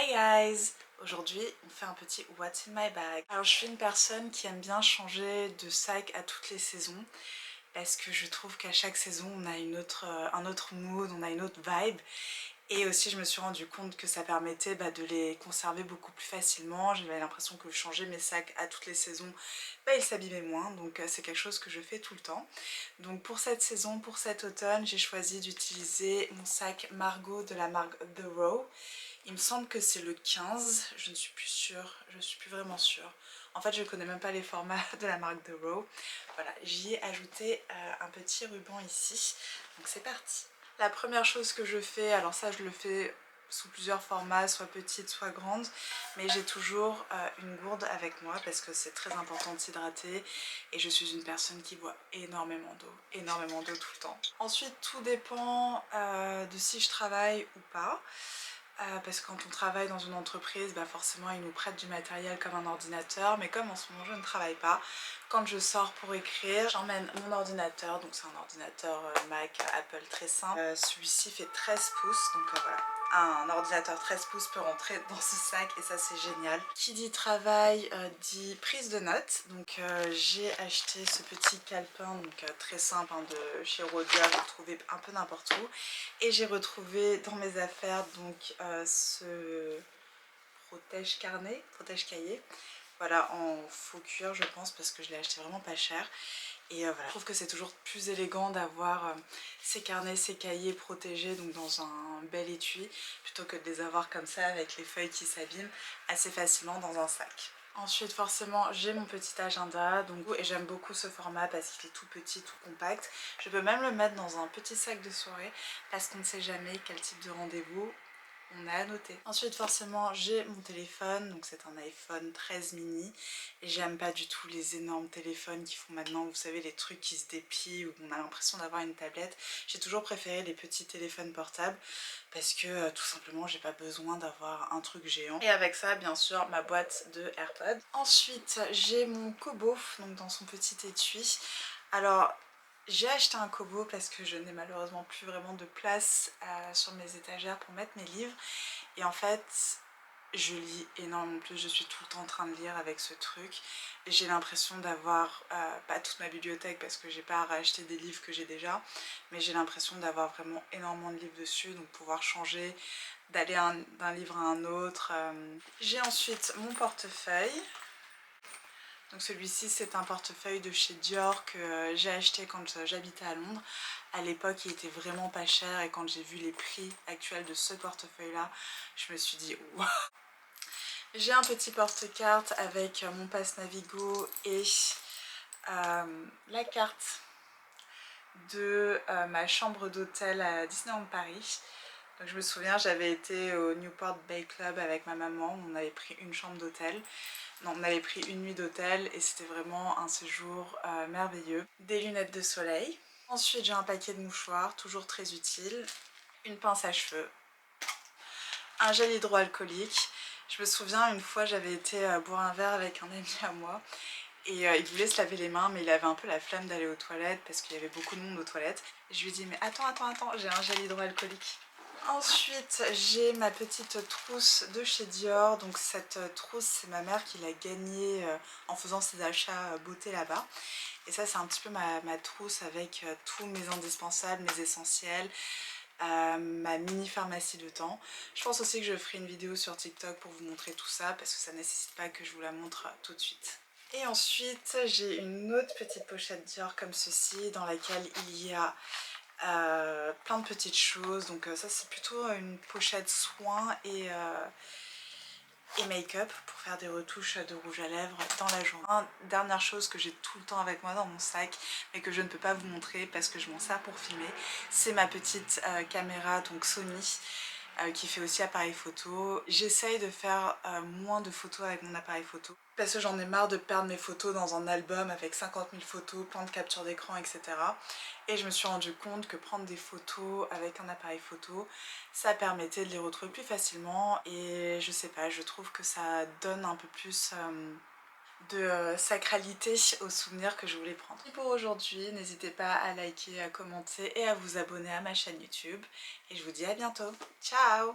Hey guys! Aujourd'hui, on fait un petit What's in my bag. Alors je suis une personne qui aime bien changer de sac à toutes les saisons parce que je trouve qu'à chaque saison on a un autre mood, on a une autre vibe. Et aussi je me suis rendu compte que ça permettait de les conserver beaucoup plus facilement. J'avais l'impression que changer mes sacs à toutes les saisons, ils s'abîmaient moins. Donc c'est quelque chose que je fais tout le temps. Donc pour cette saison, pour cet automne, j'ai choisi d'utiliser mon sac Margot de la marque The Row. Il me semble que c'est le 15, je ne suis plus sûre, je suis plus vraiment sûre. En fait je ne connais même pas les formats de la marque The Row. Voilà, j'y ai ajouté un petit ruban ici, donc c'est parti. La première chose que je fais, alors ça je le fais sous plusieurs formats, soit petite, soit grande, mais j'ai toujours une gourde avec moi parce que c'est très important de s'hydrater et je suis une personne qui boit énormément d'eau tout le temps. Ensuite tout dépend de si je travaille ou pas. Parce que quand on travaille dans une entreprise, forcément ils nous prêtent du matériel comme un ordinateur, mais comme en ce moment je ne travaille pas, quand je sors pour écrire, j'emmène mon ordinateur, donc c'est un ordinateur Mac, Apple très simple. Celui-ci fait 13 pouces, donc voilà. Un ordinateur 13 pouces peut rentrer dans ce sac et ça c'est génial. Qui dit travail dit prise de notes. Donc j'ai acheté ce petit calepin donc, très simple de chez Rhodia, vous le trouvez un peu n'importe où. Et j'ai retrouvé dans mes affaires donc ce protège cahier. Voilà, en faux cuir je pense parce que je l'ai acheté vraiment pas cher. Et voilà, je trouve que c'est toujours plus élégant d'avoir ces carnets, ces cahiers protégés donc dans un bel étui plutôt que de les avoir comme ça avec les feuilles qui s'abîment assez facilement dans un sac. Ensuite forcément j'ai mon petit agenda donc, et j'aime beaucoup ce format parce qu'il est tout petit, tout compact. Je peux même le mettre dans un petit sac de soirée parce qu'on ne sait jamais quel type de rendez-vous on a à noter. Ensuite forcément j'ai mon téléphone, donc c'est un iPhone 13 mini et j'aime pas du tout les énormes téléphones qui font maintenant, vous savez, les trucs qui se déplient où on a l'impression d'avoir une tablette. J'ai toujours préféré les petits téléphones portables parce que tout simplement j'ai pas besoin d'avoir un truc géant. Et avec ça bien sûr ma boîte de AirPods. Ensuite j'ai mon Kobo donc dans son petit étui. Alors j'ai acheté un Kobo parce que je n'ai malheureusement plus vraiment de place sur mes étagères pour mettre mes livres. Et en fait, je lis énormément plus, je suis tout le temps en train de lire avec ce truc. J'ai l'impression d'avoir, pas toute ma bibliothèque parce que j'ai pas à racheter des livres que j'ai déjà, mais j'ai l'impression d'avoir vraiment énormément de livres dessus, donc pouvoir changer, d'aller d'un livre à un autre. J'ai ensuite mon portefeuille. Donc celui-ci c'est un portefeuille de chez Dior que j'ai acheté quand j'habitais à Londres. À l'époque il était vraiment pas cher et quand j'ai vu les prix actuels de ce portefeuille là, je me suis dit waouh. J'ai un petit porte-carte avec mon passe Navigo et la carte de ma chambre d'hôtel à Disneyland Paris. Donc je me souviens, j'avais été au Newport Bay Club avec ma maman, on avait pris une chambre d'hôtel. Non, on avait pris une nuit d'hôtel et c'était vraiment un séjour merveilleux. Des lunettes de soleil. Ensuite j'ai un paquet de mouchoirs, toujours très utile. Une pince à cheveux. Un gel hydroalcoolique. Je me souviens une fois j'avais été boire un verre avec un ami à moi et il voulait se laver les mains mais il avait un peu la flemme d'aller aux toilettes parce qu'il y avait beaucoup de monde aux toilettes. Et je lui ai dit mais attends, j'ai un gel hydroalcoolique. Ensuite j'ai ma petite trousse de chez Dior, donc cette trousse c'est ma mère qui l'a gagnée en faisant ses achats beauté là-bas. Et ça c'est un petit peu ma trousse avec tous mes indispensables, mes essentiels, ma mini pharmacie de temps. Je pense aussi que je ferai une vidéo sur TikTok pour vous montrer tout ça parce que ça ne nécessite pas que je vous la montre tout de suite. Et ensuite j'ai une autre petite pochette Dior comme ceci dans laquelle il y a plein de petites choses. Donc ça c'est plutôt une pochette soins et make-up pour faire des retouches de rouge à lèvres dans la journée. Dernière chose que j'ai tout le temps avec moi dans mon sac mais que je ne peux pas vous montrer parce que je m'en sers pour filmer, c'est ma petite caméra donc Sony qui fait aussi appareil photo. J'essaye de faire moins de photos avec mon appareil photo parce que j'en ai marre de perdre mes photos dans un album avec 50 000 photos, plein de captures d'écran, etc. Et je me suis rendu compte que prendre des photos avec un appareil photo, ça permettait de les retrouver plus facilement et je sais pas, je trouve que ça donne un peu plus de sacralité aux souvenirs que je voulais prendre. Et pour aujourd'hui, n'hésitez pas à liker, à commenter et à vous abonner à ma chaîne YouTube. Et je vous dis à bientôt. Ciao!